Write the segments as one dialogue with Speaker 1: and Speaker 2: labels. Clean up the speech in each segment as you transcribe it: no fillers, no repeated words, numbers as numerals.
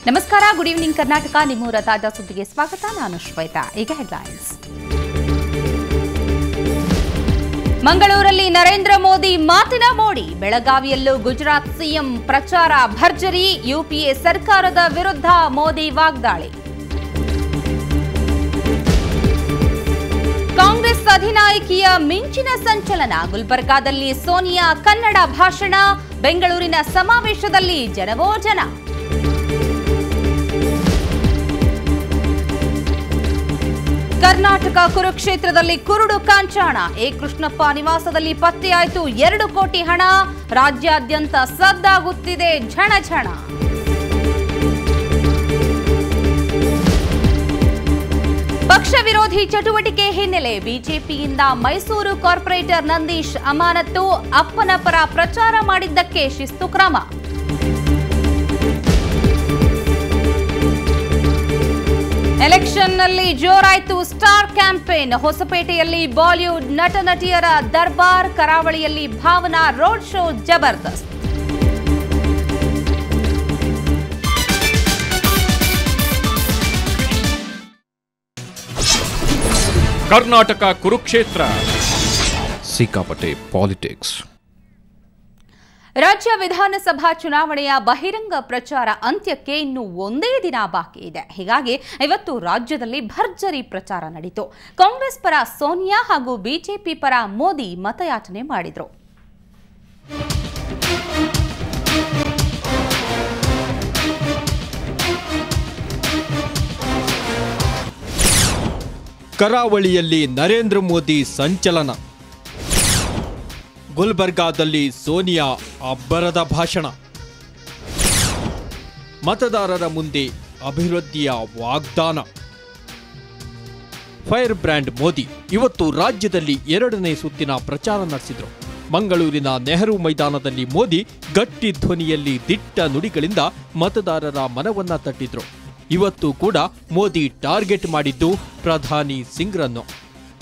Speaker 1: ನಮಸ್ಕಾರ, good evening Karnataka. ನಿಮ್ಮೂರ ತಾಜಾ ಸುದ್ದಿಗೆ ಸ್ವಾಗತ. ನಾನು ಶ್ವೇತಾ. ಈಗ ಹೆಡ್ಲೈನ್ಸ್. ಮಂಗಳೂರಲ್ಲಿ ನರೇಂದ್ರ ಮೋದಿ ಮಾತಿನ ಮೋಡಿ. ಬೆಳಗಾವಿಯಲ್ಲೂ ಗುಜರಾತ್ ಸಿಎಂ ಪ್ರಚಾರ ಭರ್ಜರಿ. ಯುಪಿಎ ಸರ್ಕಾರದ ವಿರುದ್ಧ ಮೋದಿ ವಾಗ್ದಾಳಿ. ಕಾಂಗ್ರೆಸ್ ಅಧಿನಾಯಕಿಯ ಮಿಂಚಿನ ಸಂಚಲನ. ಗುಲ್ಬರ್ಗಾದಲ್ಲಿ ಸೋನಿಯಾ ಕನ್ನಡ ಭಾಷಣ. ಬೆಂಗಳೂರಿನ ಸಮಾವೇಶದಲ್ಲಿ ಜನವೋ ಜನ. ಕರ್ನಾಟಕ ಕುರುಕ್ಷೇತ್ರದಲ್ಲಿ ಕುರುಡು ಕಾಂಚಾಣ. ಎ ಕೃಷ್ಣಪ್ಪ ನಿವಾಸದಲ್ಲಿ ಪತ್ತೆಯಾಯಿತು 2 ಕೋಟಿ ಹಣ. ರಾಜ್ಯಾದ್ಯಂತ ಸದ್ದಾಗುತ್ತಿದೆ ಝಣಝಣ. ಪಕ್ಷ ವಿರೋಧಿ ಚಟುವಟಿಕೆ ಹಿನ್ನೆಲೆ ಬಿಜೆಪಿಯಿಂದ ಮೈಸೂರು ಕಾರ್ಪೊರೇಟರ್ ನಂದೀಶ್ ಅಮಾನತು. ಅಪ್ಪನ ಪರ ಪ್ರಚಾರ ಮಾಡಿದ್ದಕ್ಕೆ ಶಿಸ್ತು ಕ್ರಮ. ಎಲೆಕ್ಷನ್ನಲ್ಲಿ ಜೋರಾಯಿತು ಸ್ಟಾರ್ ಕ್ಯಾಂಪೇನ್. ಹೊಸಪೇಟೆಯಲ್ಲಿ ಬಾಲಿವುಡ್ ನಟ ನಟಿಯರ ದರ್ಬಾರ್. ಕರಾವಳಿಯಲ್ಲಿ ಭಾವನಾ ರೋಡ್ ಶೋ ಜಬರ್ದಸ್ತ್.
Speaker 2: ಕರ್ನಾಟಕ ಕುರುಕ್ಷೇತ್ರ ಸಿಕ್ಕಾಪಟ್ಟೆ ಪಾಲಿಟಿಕ್ಸ್.
Speaker 1: ರಾಜ್ಯ ವಿಧಾನಸಭಾ ಚುನಾವಣೆಯ ಬಹಿರಂಗ ಪ್ರಚಾರ ಅಂತ್ಯಕ್ಕೆ ಇನ್ನು ಒಂದೇ ದಿನ ಬಾಕಿ ಇದೆ. ಹೀಗಾಗಿ ಇವತ್ತು ರಾಜ್ಯದಲ್ಲಿ ಭರ್ಜರಿ ಪ್ರಚಾರ ನಡೆಯಿತು. ಕಾಂಗ್ರೆಸ್ ಪರ ಸೋನಿಯಾ ಹಾಗೂ ಬಿಜೆಪಿ ಪರ ಮೋದಿ ಮತಯಾಚನೆ ಮಾಡಿದರು.
Speaker 3: ಕರಾವಳಿಯಲ್ಲಿ ನರೇಂದ್ರ ಮೋದಿ ಸಂಚಲನ. ಗುಲ್ಬರ್ಗಾದಲ್ಲಿ ಸೋನಿಯಾ ಅಬ್ಬರದ ಭಾಷಣ. ಮತದಾರರ ಮುಂದೆ ಅಭಿವೃದ್ಧಿಯ ವಾಗ್ದಾನ. ಫೈರ್ ಬ್ರ್ಯಾಂಡ್ ಮೋದಿ ಇವತ್ತು ರಾಜ್ಯದಲ್ಲಿ 2ನೇ ಸುತ್ತಿನ ಪ್ರಚಾರ ನಡೆಸಿದರು. ಮಂಗಳೂರಿನ ನೆಹರು ಮೈದಾನದಲ್ಲಿ ಮೋದಿ ಗಟ್ಟಿ ಧ್ವನಿಯಲ್ಲಿ ದಿಟ್ಟ ನುಡಿಗಳಿಂದ ಮತದಾರರ ಮನವನ್ನ ತಟ್ಟಿದ್ರು. ಇವತ್ತು ಕೂಡ ಮೋದಿ ಟಾರ್ಗೆಟ್ ಮಾಡಿದ್ದು ಪ್ರಧಾನಿ ಸಿಂಗ್ರನ್ನು.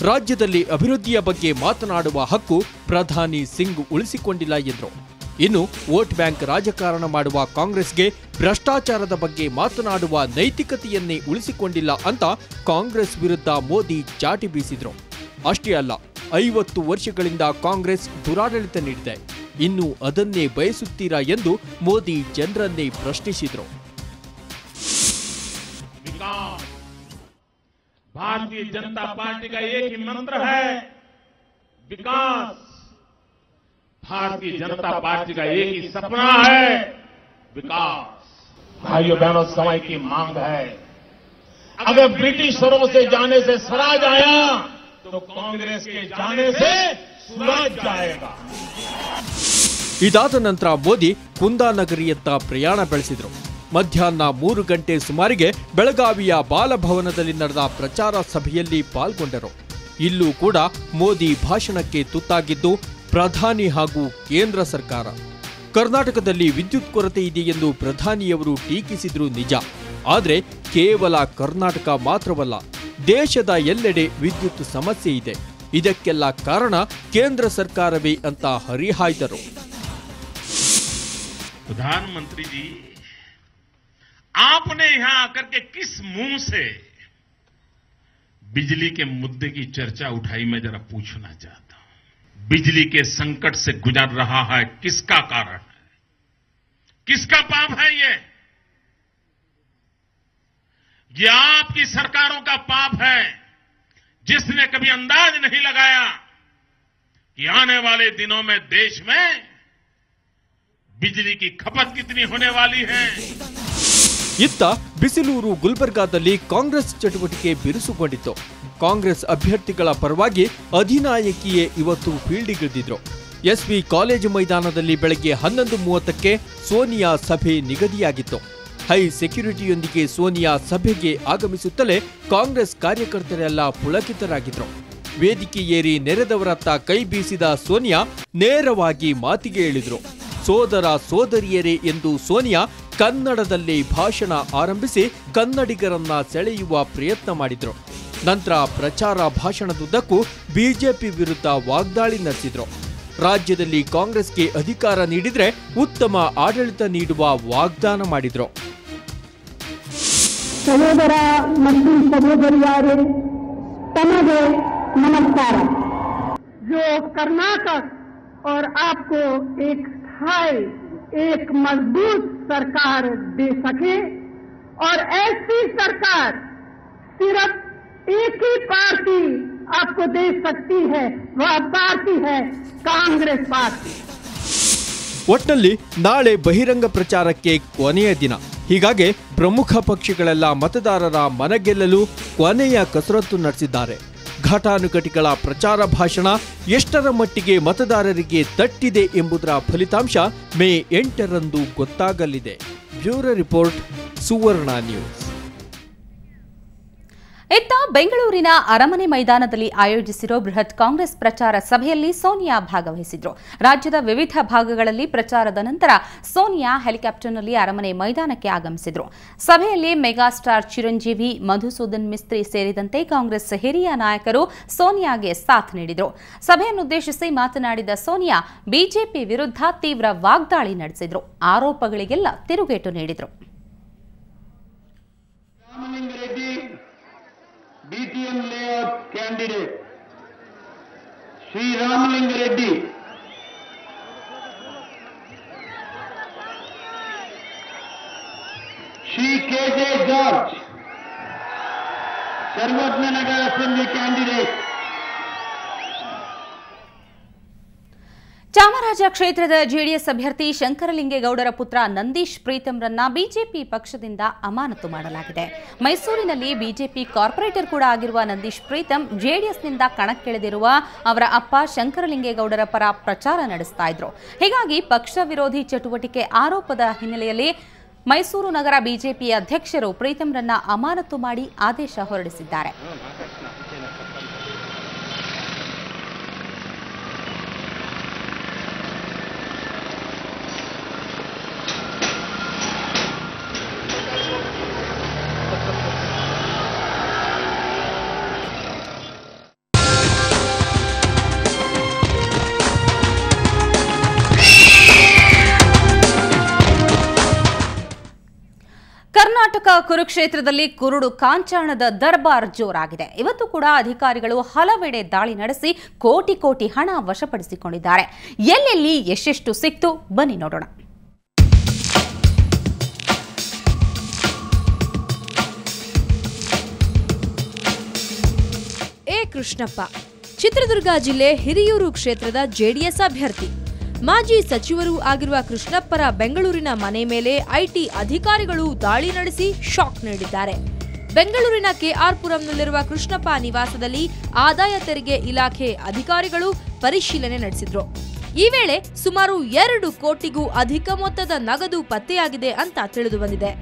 Speaker 3: ರಾಜ್ಯದಲ್ಲಿ ಅಭಿವೃದ್ಧಿಯ ಬಗ್ಗೆ ಮಾತನಾಡುವ ಹಕ್ಕು ಪ್ರಧಾನಿ ಸಿಂಗ್ ಉಳಿಸಿಕೊಂಡಿಲ್ಲ ಎಂದರು. ಇನ್ನು ವೋಟ್ ಬ್ಯಾಂಕ್ ರಾಜಕಾರಣ ಮಾಡುವ ಕಾಂಗ್ರೆಸ್ಗೆ ಭ್ರಷ್ಟಾಚಾರದ ಬಗ್ಗೆ ಮಾತನಾಡುವ ನೈತಿಕತೆಯನ್ನೇ ಉಳಿಸಿಕೊಂಡಿಲ್ಲ ಅಂತ ಕಾಂಗ್ರೆಸ್ ವಿರುದ್ಧ ಮೋದಿ ಚಾಟಿ ಬೀಸಿದ್ರು. ಅಷ್ಟೇ ಅಲ್ಲ, 50 ವರ್ಷಗಳಿಂದ ಕಾಂಗ್ರೆಸ್ ದುರಾಡಳಿತ ನೀಡಿದೆ, ಇನ್ನು ಅದನ್ನೇ ಬಯಸುತ್ತೀರಾ ಎಂದು ಮೋದಿ ಜನರನ್ನೇ ಪ್ರಶ್ನಿಸಿದ್ರು.
Speaker 4: भारतीय जनता पार्टी का एक ही मंत्र है, विकास. भारतीय जनता पार्टी का एक ही सपना है, विकास. भाइयों बहनों, समय की मांग है. अगर ब्रिटिशरों से जाने से स्वराज आया तो कांग्रेस के जाने से स्वराज जाएगा.
Speaker 3: ಇದಾದ ನಂತರ ಮೋದಿ ಕುಂದಾನಗರಿಯತ್ತ ಪ್ರಯಾಣ ಬೆಳೆಸಿದ್ರು. ಮಧ್ಯಾಹ್ನ 3 ಗಂಟೆ ಸುಮಾರಿಗೆ ಬೆಳಗಾವಿಯ ಬಾಲಭವನದಲ್ಲಿ ನಡೆದ ಪ್ರಚಾರ ಸಭೆಯಲ್ಲಿ ಪಾಲ್ಗೊಂಡರು. ಇಲ್ಲೂ ಕೂಡ ಮೋದಿ ಭಾಷಣಕ್ಕೆ ತುತ್ತಾಗಿದ್ದು ಪ್ರಧಾನಿ ಹಾಗೂ ಕೇಂದ್ರ ಸರ್ಕಾರ. ಕರ್ನಾಟಕದಲ್ಲಿ ವಿದ್ಯುತ್ ಕೊರತೆ ಇದೆ ಎಂದು ಪ್ರಧಾನಿಯವರು ಟೀಕಿಸಿದ್ರು ನಿಜ. ಆದರೆ ಕೇವಲ ಕರ್ನಾಟಕ ಮಾತ್ರವಲ್ಲ, ದೇಶದ ಎಲ್ಲೆಡೆ ವಿದ್ಯುತ್ ಸಮಸ್ಯೆ ಇದೆ. ಇದಕ್ಕೆಲ್ಲ ಕಾರಣ ಕೇಂದ್ರ ಸರ್ಕಾರವೇ ಅಂತ ಹರಿಹಾಯ್ದರು.
Speaker 4: प्रधानमंत्री जी, आपने यहां आकर के किस मुंह से बिजली के मुद्दे की चर्चा उठाई, मैं जरा पूछना चाहता हूं. बिजली के संकट से गुजर रहा है, किसका कारण है, किसका पाप है ये आपकी सरकारों का पाप है, जिसने कभी अंदाज नहीं लगाया कि आने वाले दिनों में देश में बिजली की खपत कितनी होने वाली है.
Speaker 3: ಇತ್ತ ಬಿಸಿಲೂರು ಗುಲ್ಬರ್ಗಾದಲ್ಲಿ ಕಾಂಗ್ರೆಸ್ ಚಟುವಟಿಕೆ ಬಿರುಸುಗೊಂಡಿತ್ತು. ಕಾಂಗ್ರೆಸ್ ಅಭ್ಯರ್ಥಿಗಳ ಪರವಾಗಿ ಅಧಿನಾಯಕಿಯೇ ಇವತ್ತು ಫೀಲ್ಡಿಗಿಳಿದಿದ್ರು. ಎಸ್ವಿ ಕಾಲೇಜು ಮೈದಾನದಲ್ಲಿ ಬೆಳಗ್ಗೆ 11:30ಕ್ಕೆ ಸೋನಿಯಾ ಸಭೆ ನಿಗದಿಯಾಗಿತ್ತು. ಹೈ ಸೆಕ್ಯೂರಿಟಿಯೊಂದಿಗೆ ಸೋನಿಯಾ ಸಭೆಗೆ ಆಗಮಿಸುತ್ತಲೇ ಕಾಂಗ್ರೆಸ್ ಕಾರ್ಯಕರ್ತರೆಲ್ಲ ಪುಳಕಿತರಾಗಿದ್ರು. ವೇದಿಕೆ ಏರಿ ನೆರೆದವರತ್ತ ಕೈ ಬೀಸಿದ ಸೋನಿಯಾ ನೇರವಾಗಿ ಮಾತಿಗೆ ಇಳಿದ್ರು. ಸೋದರ ಸೋದರಿಯರೇ ಎಂದು ಸೋನಿಯಾ ಕನ್ನಡದಲ್ಲಿ ಭಾಷಣ ಆರಂಭಿಸಿ ಕನ್ನಡಿಗರನ್ನ ಸೆಳೆಯುವ ಪ್ರಯತ್ನ ಮಾಡಿದ್ರು. ನಂತರ ಪ್ರಚಾರ ಭಾಷಣದುದ್ದಕ್ಕೂ ಬಿಜೆಪಿ ವಿರುದ್ಧ ವಾಗ್ದಾಳಿ ನಡೆಸಿದ್ರು. ರಾಜ್ಯದಲ್ಲಿ ಕಾಂಗ್ರೆಸ್ಗೆ ಅಧಿಕಾರ ನೀಡಿದ್ರೆ ಉತ್ತಮ ಆಡಳಿತ ನೀಡುವ ವಾಗ್ದಾನ ಮಾಡಿದ್ರು.
Speaker 5: ಸಹೋದರ ಮತ್ತು ಸಹೋದರಿಯರೇ, ತಮಗೆ नमस्कार। जो कर्नाटक और आपको एक स्थायी, एक मजबूत सरकार दे सके, और ऐसी सरकार सिर्फ एक ही पार्टी आपको दे सकती है, वह पार्टी है कांग्रेस पार्टी।
Speaker 3: ಒಟ್ನಲ್ಲಿ ನಾಳೆ ಬಹಿರಂಗ ಪ್ರಚಾರಕ್ಕೆ ಕೊನೆಯ ದಿನ. ಹೀಗಾಗಿ ಪ್ರಮುಖ ಪಕ್ಷಗಳೆಲ್ಲ ಮತದಾರರ ಮನಗೆಲ್ಲಲು ಕೊನೆಯ ಕಸರತ್ತು ನಡೆಸಿದ್ದಾರೆ. ಘಟಾನುಘಟಿಗಳ ಪ್ರಚಾರ ಭಾಷಣ ಎಷ್ಟರ ಮಟ್ಟಿಗೆ ಮತದಾರರಿಗೆ ತಟ್ಟಿದೆ ಎಂಬುದರ ಫಲಿತಾಂಶ ಮೇ 8ರಂದು ಗೊತ್ತಾಗಲಿದೆ. ಬ್ಯೂರೋ ರಿಪೋರ್ಟ್, ಸುವರ್ಣ ನ್ಯೂಸ್.
Speaker 1: ಇತ್ತ ಬೆಂಗಳೂರಿನ ಅರಮನೆ ಮೈದಾನದಲ್ಲಿ ಆಯೋಜಿಸಿರೋ ಬೃಹತ್ ಕಾಂಗ್ರೆಸ್ ಪ್ರಚಾರ ಸಭೆಯಲ್ಲಿ ಸೋನಿಯಾ ಭಾಗವಹಿಸಿದ್ರು. ರಾಜ್ಯದ ವಿವಿಧ ಭಾಗಗಳಲ್ಲಿ ಪ್ರಚಾರದ ನಂತರ ಸೋನಿಯಾ ಹೆಲಿಕಾಪ್ಟರ್ನಲ್ಲಿ ಅರಮನೆ ಮೈದಾನಕ್ಕೆ ಆಗಮಿಸಿದ್ರು. ಸಭೆಯಲ್ಲಿ ಮೆಗಾಸ್ಟಾರ್ ಚಿರಂಜೀವಿ, ಮಧುಸೂದನ್ ಮಿಸ್ತ್ರಿ ಸೇರಿದಂತೆ ಕಾಂಗ್ರೆಸ್ ಹಿರಿಯ ನಾಯಕರು ಸೋನಿಯಾಗೆ ಸಾಥ್ ನೀಡಿದರು. ಸಭೆಯನ್ನುದ್ದೇಶಿಸಿ ಮಾತನಾಡಿದ ಸೋನಿಯಾ ಬಿಜೆಪಿ ವಿರುದ್ಧ ತೀವ್ರ ವಾಗ್ದಾಳಿ ನಡೆಸಿದ್ರು. ಆರೋಪಗಳಿಗೆಲ್ಲ ತಿರುಗೇಟು ನೀಡಿದರು.
Speaker 6: DTM layout candidate Sri Ramalinga Reddy, Sri KJ George, Sarvatna Nagar Assembly candidate.
Speaker 1: Chamaraja ಕ್ಷೇತ್ರದ ಜೆಡಿಎಸ್ ಅಭ್ಯರ್ಥಿ ಶಂಕರಲಿಂಗೇಗೌಡರ ಪುತ್ರ ನಂದೀಶ್ ಪ್ರೀತಂರನ್ನ ಬಿಜೆಪಿ ಪಕ್ಷದಿಂದ ಅಮಾನತು ಮಾಡಲಾಗಿದೆ. ಮೈಸೂರಿನಲ್ಲಿ ಬಿಜೆಪಿ ಕಾರ್ಪೊರೇಟರ್ ಕೂಡ ಆಗಿರುವ ನಂದೀಶ್ ಪ್ರೀತಂ ಜೆಡಿಎಸ್ನಿಂದ ಕಣಕ್ಕಿಳಿದಿರುವ ಅವರ ಅಪ್ಪ ಶಂಕರಲಿಂಗೇಗೌಡರ ಪರ ಪ್ರಚಾರ ನಡೆಸ್ತಾ ಇದ್ರು. ಹೀಗಾಗಿ ಪಕ್ಷ ವಿರೋಧಿ ಚಟುವಟಿಕೆ ಆರೋಪದ ಹಿನ್ನೆಲೆಯಲ್ಲಿ ಮೈಸೂರು ನಗರ ಬಿಜೆಪಿ ಅಧ್ಯಕ್ಷರು ಪ್ರೀತಂರನ್ನ ಅಮಾನತು ಮಾಡಿ ಆದೇಶ ಹೊರಡಿಸಿದ್ದಾರೆ. ಕರ್ನಾಟಕ ಕುರುಕ್ಷೇತ್ರದಲ್ಲಿ ಕುರುಡು ಕಾಂಚಾಣದ ದರ್ಬಾರ್ ಜೋರಾಗಿದೆ. ಇವತ್ತು ಕೂಡ ಅಧಿಕಾರಿಗಳು ಹಲವೆಡೆ ದಾಳಿ ನಡೆಸಿ ಕೋಟಿ ಕೋಟಿ ಹಣ ವಶಪಡಿಸಿಕೊಂಡಿದ್ದಾರೆ. ಎಲ್ಲೆಲ್ಲಿ ಎಷ್ಟೆಷ್ಟು ಸಿಕ್ತು ಬನ್ನಿ ನೋಡೋಣ.
Speaker 7: ಎ ಕೃಷ್ಣಪ್ಪ ಚಿತ್ರದುರ್ಗ ಜಿಲ್ಲೆ ಹಿರಿಯೂರು ಕ್ಷೇತ್ರದ ಜೆಡಿಎಸ್ ಅಭ್ಯರ್ಥಿ. ಮಾಜಿ ಸಚಿವರೂ ಆಗಿರುವ ಕೃಷ್ಣಪ್ಪರ ಬೆಂಗಳೂರಿನ ಮನೆ ಮೇಲೆ ಐಟಿ ಅಧಿಕಾರಿಗಳು ದಾಳಿ ನಡೆಸಿ ಶಾಕ್ ನೀಡಿದ್ದಾರೆ. ಬೆಂಗಳೂರಿನ ಕೆಆರ್ ಪುರಂನಲ್ಲಿರುವ ಕೃಷ್ಣಪ್ಪ ನಿವಾಸದಲ್ಲಿ ಆದಾಯ ತೆರಿಗೆ ಇಲಾಖೆ ಅಧಿಕಾರಿಗಳು ಪರಿಶೀಲನೆ ನಡೆಸಿದ್ರು. ಈ ವೇಳೆ ಸುಮಾರು 2 ಕೋಟಿಗೂ ಅಧಿಕ ಮೊತ್ತದ ನಗದು ಪತ್ತೆಯಾಗಿದೆ ಅಂತ ತಿಳಿದು ಬಂದಿದೆ.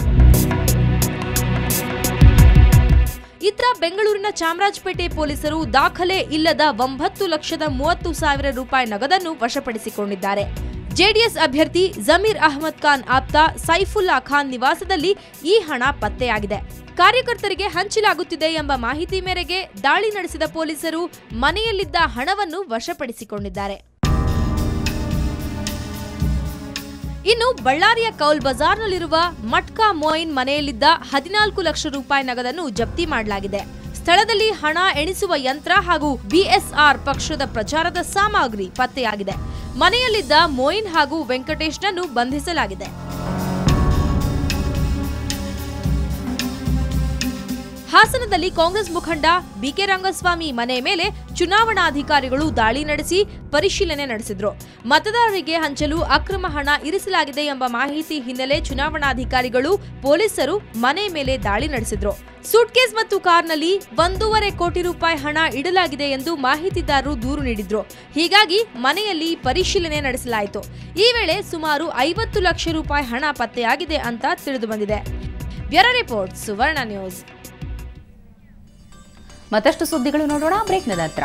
Speaker 7: ಇತ್ತ ಬೆಂಗಳೂರಿನ ಚಾಮರಾಜಪೇಟೆ ಪೊಲೀಸರು ದಾಖಲೆ ಇಲ್ಲದ 9,30,30,000 ರೂಪಾಯಿ ನಗದನ್ನು ವಶಪಡಿಸಿಕೊಂಡಿದ್ದಾರೆ. ಜೆಡಿಎಸ್ ಅಭ್ಯರ್ಥಿ ಜಮೀರ್ ಅಹಮದ್ ಖಾನ್ ಆಪ್ತ ಸೈಫುಲ್ಲಾ ಖಾನ್ ನಿವಾಸದಲ್ಲಿ ಈ ಹಣ ಪತ್ತೆಯಾಗಿದೆ. ಕಾರ್ಯಕರ್ತರಿಗೆ ಹಂಚಲಾಗುತ್ತಿದೆ ಎಂಬ ಮಾಹಿತಿ ಮೇರೆಗೆ ದಾಳಿ ನಡೆಸಿದ ಪೊಲೀಸರು ಮನೆಯಲ್ಲಿದ್ದ ಹಣವನ್ನು ವಶಪಡಿಸಿಕೊಂಡಿದ್ದಾರೆ. ಇನ್ನು ಬಳ್ಳಾರಿಯ ಕೌಲ್ ಬಜಾರ್ನಲ್ಲಿರುವ ಮಟ್ಕಾ ಮೊಯಿನ್ ಮನೆಯಲ್ಲಿದ್ದ 14 ಲಕ್ಷ ರೂಪಾಯಿ ನಗದನ್ನು ಜಪ್ತಿ ಮಾಡಲಾಗಿದೆ. ಸ್ಥಳದಲ್ಲಿ ಹಣ ಎಣಿಸುವ ಯಂತ್ರ ಹಾಗೂ ಬಿಎಸ್ಆರ್ ಪಕ್ಷದ ಪ್ರಚಾರದ ಸಾಮಗ್ರಿ ಪತ್ತೆಯಾಗಿದೆ. ಮನೆಯಲ್ಲಿದ್ದ ಮೊಯಿನ್ ಹಾಗೂ ವೆಂಕಟೇಶ್ನನ್ನು ಬಂಧಿಸಲಾಗಿದೆ. ಹಾಸನದಲ್ಲಿ ಕಾಂಗ್ರೆಸ್ ಮುಖಂಡ ಬಿಕೆ ರಂಗಸ್ವಾಮಿ ಮನೆ ಮೇಲೆ ಚುನಾವಣಾಧಿಕಾರಿಗಳು ದಾಳಿ ನಡೆಸಿ ಪರಿಶೀಲನೆ ನಡೆಸಿದ್ರು. ಮತದಾರರಿಗೆ ಹಂಚಲು ಅಕ್ರಮ ಹಣ ಇರಿಸಲಾಗಿದೆ ಎಂಬ ಮಾಹಿತಿ ಹಿನ್ನೆಲೆ ಚುನಾವಣಾಧಿಕಾರಿಗಳು ಪೊಲೀಸರು ಮನೆ ಮೇಲೆ ದಾಳಿ ನಡೆಸಿದ್ರು. ಸೂಟ್ಕೇಸ್ ಮತ್ತು ಕಾರ್ನಲ್ಲಿ 1.5 ಕೋಟಿ ರೂಪಾಯಿ ಹಣ ಇಡಲಾಗಿದೆ ಎಂದು ಮಾಹಿತಿದಾರರು ದೂರು ನೀಡಿದ್ರು. ಹೀಗಾಗಿ ಮನೆಯಲ್ಲಿ ಪರಿಶೀಲನೆ ನಡೆಸಲಾಯಿತು. ಈ ವೇಳೆ ಸುಮಾರು 50 ಲಕ್ಷ ರೂಪಾಯಿ ಹಣ ಪತ್ತೆಯಾಗಿದೆ ಅಂತ ತಿಳಿದು ಬಂದಿದೆ. ಬ್ಯೂರೋ ರಿಪೋರ್ಟ್, ಸುವರ್ಣ ನ್ಯೂಸ್.
Speaker 1: ಮತ್ತಷ್ಟು ಸುದ್ದಿಗಳು ನೋಡೋಣ ಬ್ರೇಕ್ನ ನಂತರ.